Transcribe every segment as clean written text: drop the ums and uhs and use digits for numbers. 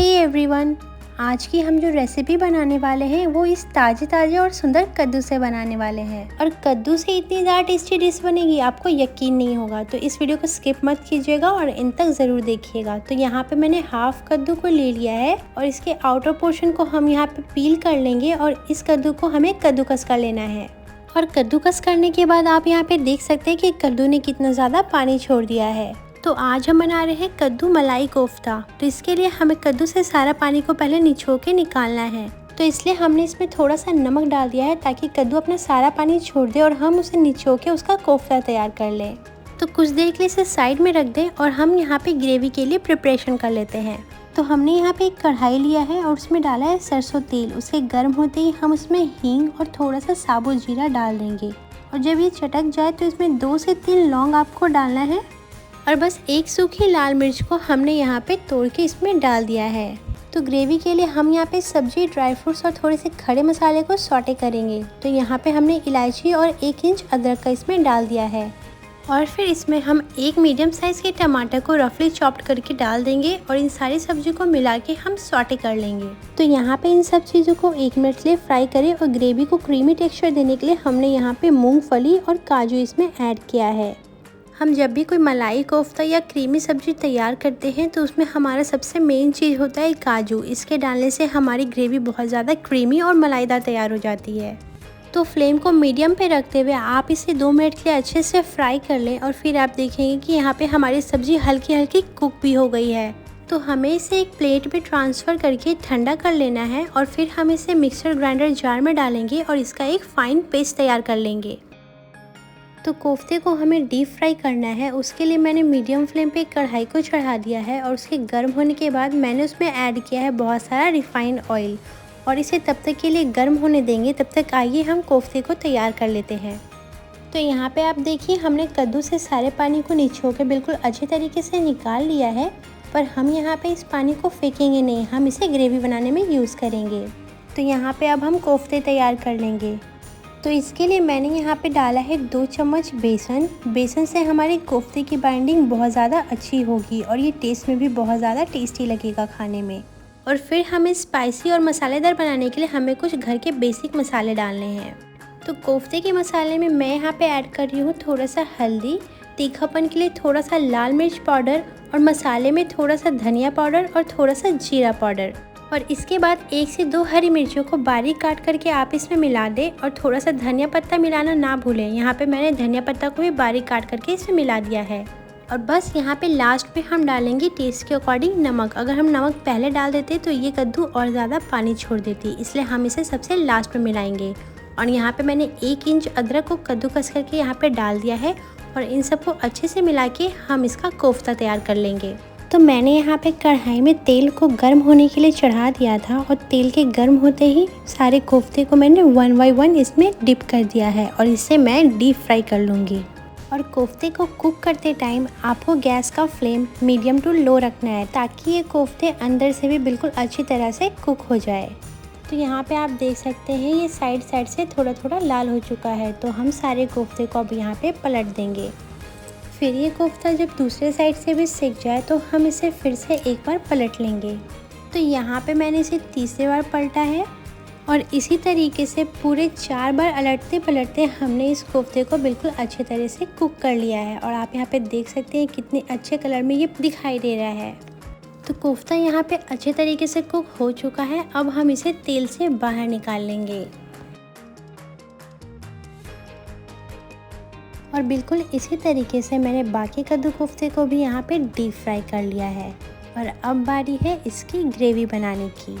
Hey everyone, आज की हम जो रेसिपी बनाने वाले हैं वो इस ताज़े और सुंदर कद्दू से बनाने वाले हैं। और कद्दू से इतनी ज़्यादा टेस्टी डिश बनेगी आपको यकीन नहीं होगा। तो इस वीडियो को स्किप मत कीजिएगा और इन तक ज़रूर देखिएगा। तो यहाँ पे मैंने हाफ कद्दू को ले लिया है और इसके आउटर पोर्शन को हम यहाँ पे पील कर लेंगे और इस कद्दू को हमें कद्दूकस कर लेना है। और कद्दूकस करने के बाद आप यहाँ पे देख सकते हैं कि कद्दू ने कितना ज़्यादा पानी छोड़ दिया है। तो आज हम बना रहे हैं कद्दू मलाई कोफ्ता। तो इसके लिए हमें कद्दू से सारा पानी को पहले निचो के निकालना है। तो इसलिए हमने इसमें थोड़ा सा नमक डाल दिया है ताकि कद्दू अपना सारा पानी छोड़ दे और हम उसे निचो के उसका कोफ्ता तैयार कर लें। तो कुछ देर के लिए इसे साइड में रख दें और हम यहाँ पे ग्रेवी के लिए प्रिपरेशन कर लेते हैं। तो हमने यहाँ पे एक कढ़ाई लिया है और उसमें डाला है सरसों तेल। उसे गर्म होते ही हम उसमें हींग और थोड़ा सा साबुत जीरा डाल देंगे। और जब ये चटक जाए तो इसमें 2 से 3 लौंग आपको डालना है और बस एक सूखी लाल मिर्च को हमने यहाँ पे तोड़ के इसमें डाल दिया है। तो ग्रेवी के लिए हम यहाँ पे सब्जी, ड्राई फ्रूट्स और थोड़े से खड़े मसाले को सौटे करेंगे। तो यहाँ पे हमने इलायची और 1 इंच अदरक का इसमें डाल दिया है और फिर इसमें हम एक मीडियम साइज़ के टमाटर को रफली चॉप्ड करके डाल देंगे और इन सारी सब्जी को मिला के हम सौटे कर लेंगे। तो यहाँ पे इन सब चीज़ों को 1 मिनट के लिए फ्राई करें और ग्रेवी को क्रीमी टेक्सचर देने के लिए हमने यहाँ पे मूंगफली और काजू इसमें ऐड किया है। हम जब भी कोई मलाई कोफ्ता या क्रीमी सब्जी तैयार करते हैं तो उसमें हमारा सबसे मेन चीज़ होता है काजू। इसके डालने से हमारी ग्रेवी बहुत ज़्यादा क्रीमी और मलाईदार तैयार हो जाती है। तो फ्लेम को मीडियम पे रखते हुए आप इसे 2 मिनट के लिए अच्छे से फ्राई कर लें और फिर आप देखेंगे कि यहाँ पे हमारी सब्ज़ी हल्की हल्की कुक भी हो गई है। तो हमें इसे एक प्लेट में ट्रांसफ़र करके ठंडा कर लेना है और फिर हम इसे मिक्सर ग्राइंडर जार में डालेंगे और इसका एक फ़ाइन पेस्ट तैयार कर लेंगे। तो कोफ्ते को हमें डीप फ्राई करना है। उसके लिए मैंने मीडियम फ्लेम पे कढ़ाई को चढ़ा दिया है और उसके गर्म होने के बाद मैंने उसमें ऐड किया है बहुत सारा रिफाइंड ऑयल और इसे तब तक के लिए गर्म होने देंगे। तब तक आइए हम कोफ्ते को तैयार कर लेते हैं। तो यहाँ पे आप देखिए हमने कद्दू से सारे पानी को निचो के बिल्कुल अच्छे तरीके से निकाल लिया है, पर हम यहाँ पे इस पानी को फेंकेंगे नहीं, हम इसे ग्रेवी बनाने में यूज़ करेंगे। तो यहाँ पे अब हम कोफ्ते तैयार कर लेंगे। तो इसके लिए मैंने यहाँ पे डाला है 2 चम्मच बेसन। बेसन से हमारी कोफ्ते की बाइंडिंग बहुत ज़्यादा अच्छी होगी और ये टेस्ट में भी बहुत ज़्यादा टेस्टी लगेगा खाने में। और फिर हमें स्पाइसी और मसालेदार बनाने के लिए हमें कुछ घर के बेसिक मसाले डालने हैं। तो कोफ्ते के मसाले में मैं यहाँ पे ऐड कर रही हूँ थोड़ा सा हल्दी, तीखापन के लिए थोड़ा सा लाल मिर्च पाउडर और मसाले में थोड़ा सा धनिया पाउडर और थोड़ा सा जीरा पाउडर। और इसके बाद 1 से 2 हरी मिर्चियों को बारीक काट करके आप इसमें मिला दें और थोड़ा सा धनिया पत्ता मिलाना ना भूलें। यहाँ पे मैंने धनिया पत्ता को भी बारीक काट करके इसमें मिला दिया है। और बस यहाँ पे लास्ट पे हम डालेंगे टेस्ट के अकॉर्डिंग नमक। अगर हम नमक पहले डाल देते तो ये कद्दू और ज़्यादा पानी छोड़ देती, इसलिए हम इसे सबसे लास्ट में मिलाएंगे। और यहाँ पे मैंने 1 इंच अदरक को कद्दूकस करके यहाँ पे डाल दिया है और इन सबको अच्छे से मिला के हम इसका कोफ्ता तैयार कर लेंगे। तो मैंने यहाँ पे कढ़ाई में तेल को गर्म होने के लिए चढ़ा दिया था और तेल के गर्म होते ही सारे कोफ्ते को मैंने 1 बाय 1 इसमें डिप कर दिया है और इसे मैं डीप फ्राई कर लूँगी। और कोफ्ते को कुक करते टाइम आपको गैस का फ्लेम मीडियम टू लो रखना है ताकि ये कोफ्ते अंदर से भी बिल्कुल अच्छी तरह से कुक हो जाए। तो यहाँ पे आप देख सकते हैं ये साइड से थोड़ा थोड़ा लाल हो चुका है। तो हम सारे कोफ्ते को अब यहाँ पे पलट देंगे। फिर ये कोफ्ता जब दूसरे साइड से भी सिक जाए तो हम इसे फिर से एक बार पलट लेंगे। तो यहाँ पे मैंने इसे तीसरी बार पलटा है और इसी तरीके से पूरे 4 बार अलटते पलटते हमने इस कोफ्ते को बिल्कुल अच्छे तरह से कुक कर लिया है। और आप यहाँ पे देख सकते हैं कितने अच्छे कलर में ये दिखाई दे रहा है। तो कोफ्ता यहाँ पे अच्छे तरीके से कुक हो चुका है। अब हम इसे तेल से बाहर निकाल लेंगे और बिल्कुल इसी तरीके से मैंने बाकी कद्दू कोफ्ते को भी यहाँ पे डीप फ्राई कर लिया है। और अब बारी है इसकी ग्रेवी बनाने की।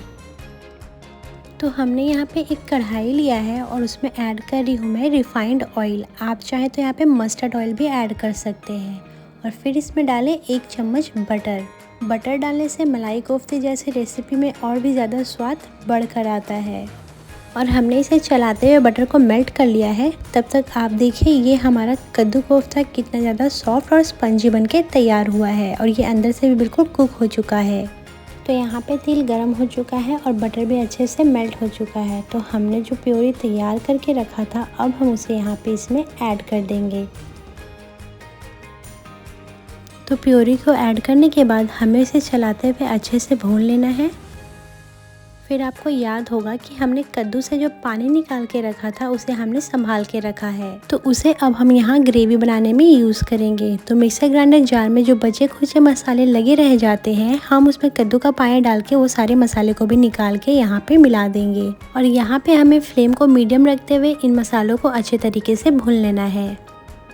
तो हमने यहाँ पे एक कढ़ाई लिया है और उसमें ऐड कर रही हूँ मैं रिफाइंड ऑयल। आप चाहे तो यहाँ पे मस्टर्ड ऑयल भी ऐड कर सकते हैं। और फिर इसमें डालें 1 चम्मच बटर। बटर डालने से मलाई कोफ्ते जैसे रेसिपी में और भी ज़्यादा स्वाद बढ़कर आता है। और हमने इसे चलाते हुए बटर को मेल्ट कर लिया है। तब तक आप देखिए ये हमारा कद्दू कोफ्ता कितना ज़्यादा सॉफ्ट और स्पंजी बनके तैयार हुआ है और ये अंदर से भी बिल्कुल कुक हो चुका है। तो यहाँ पे तेल गरम हो चुका है और बटर भी अच्छे से मेल्ट हो चुका है। तो हमने जो प्योरी तैयार करके रखा था अब हम उसे यहाँ पे इसमें ऐड कर देंगे। तो प्योरी को ऐड करने के बाद हमें इसे चलाते हुए अच्छे से भून लेना है। फिर आपको याद होगा कि हमने कद्दू से जो पानी निकाल के रखा था उसे हमने संभाल के रखा है, तो उसे अब हम यहाँ ग्रेवी बनाने में यूज़ करेंगे। तो मिक्सर ग्राइंडर जार में जो बचे खुचे मसाले लगे रह जाते हैं, हम उसमें कद्दू का पानी डाल के वो सारे मसाले को भी निकाल के यहाँ पे मिला देंगे। और यहाँ पे हमें फ्लेम को मीडियम रखते हुए इन मसालों को अच्छे तरीके से भून लेना है।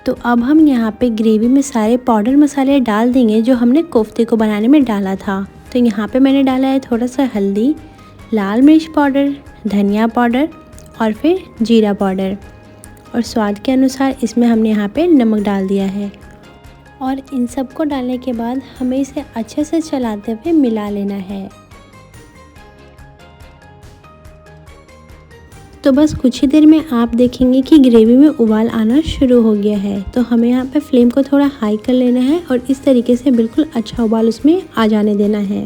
तो अब हम यहाँ पे ग्रेवी में सारे पाउडर मसाले डाल देंगे जो हमने कोफ्ते को बनाने में डाला था। तो यहाँ पे मैंने डाला है थोड़ा सा हल्दी, लाल मिर्च पाउडर, धनिया पाउडर और फिर जीरा पाउडर, और स्वाद के अनुसार इसमें हमने यहाँ पे नमक डाल दिया है। और इन सब को डालने के बाद हमें इसे अच्छे से चलाते हुए मिला लेना है। तो बस कुछ ही देर में आप देखेंगे कि ग्रेवी में उबाल आना शुरू हो गया है। तो हमें यहाँ पे फ्लेम को थोड़ा हाई कर लेना है और इस तरीके से बिल्कुल अच्छा उबाल उसमें आ जाने देना है।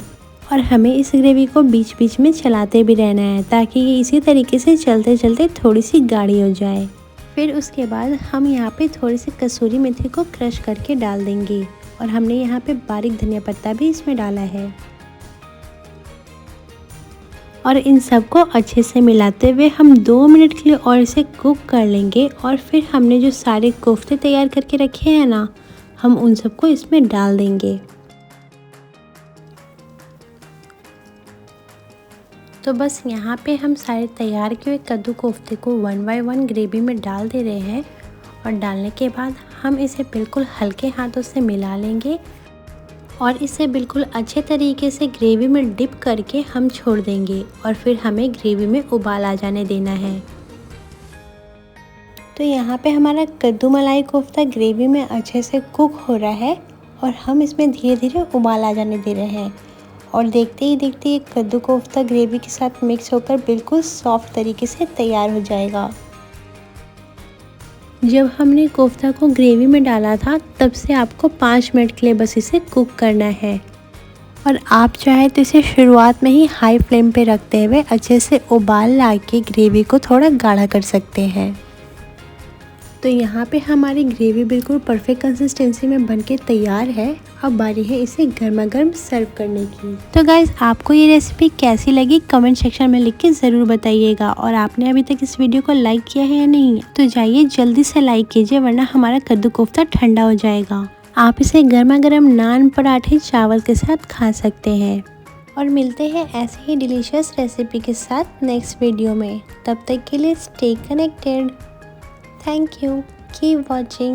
और हमें इस ग्रेवी को बीच बीच में चलाते भी रहना है ताकि ये इसी तरीके से चलते चलते थोड़ी सी गाढ़ी हो जाए। फिर उसके बाद हम यहाँ पे थोड़ी सी कसूरी मेथी को क्रश करके डाल देंगे और हमने यहाँ पे बारीक धनिया पत्ता भी इसमें डाला है। और इन सबको अच्छे से मिलाते हुए हम 2 मिनट के लिए और इसे कुक कर लेंगे। और फिर हमने जो सारे कोफ्ते तैयार करके रखे हैं ना, हम उन सबको इसमें डाल देंगे। तो बस यहाँ पे हम सारे तैयार किए हुए कद्दू कोफ्ते को 1 बाय 1 ग्रेवी में डाल दे रहे हैं। और डालने के बाद हम इसे बिल्कुल हल्के हाथों से मिला लेंगे और इसे बिल्कुल अच्छे तरीके से ग्रेवी में डिप करके हम छोड़ देंगे। और फिर हमें ग्रेवी में उबाल आ जाने देना है। तो यहाँ पे हमारा कद्दू मलाई कोफ्ता ग्रेवी में अच्छे से कुक हो रहा है और हम इसमें धीरे धीरे उबाल आ जाने दे रहे हैं। और देखते ही देखते ये कद्दू कोफ्ता ग्रेवी के साथ मिक्स होकर बिल्कुल सॉफ्ट तरीके से तैयार हो जाएगा। जब हमने कोफ्ता को ग्रेवी में डाला था तब से आपको 5 मिनट के लिए बस इसे कुक करना है। और आप चाहे तो इसे शुरुआत में ही हाई फ्लेम पे रखते हुए अच्छे से उबाल ला के ग्रेवी को थोड़ा गाढ़ा कर सकते हैं। तो यहाँ पे हमारी ग्रेवी बिल्कुल परफेक्ट कंसिस्टेंसी में बनके तैयार है। अब बारी है इसे गर्मा गर्म सर्व करने की। तो गाइज़, आपको ये रेसिपी कैसी लगी कमेंट सेक्शन में लिख के ज़रूर बताइएगा। और आपने अभी तक इस वीडियो को लाइक किया है या नहीं, तो जाइए जल्दी से लाइक कीजिए, वरना हमारा कद्दू कोफ्ता ठंडा हो जाएगा। आप इसे गर्मा गर्म नान, पराठे, चावल के साथ खा सकते हैं। और मिलते हैं ऐसे ही डिलीशियस रेसिपी के साथ नेक्स्ट वीडियो में। तब तक के लिए stay connected. Thank you. Keep watching.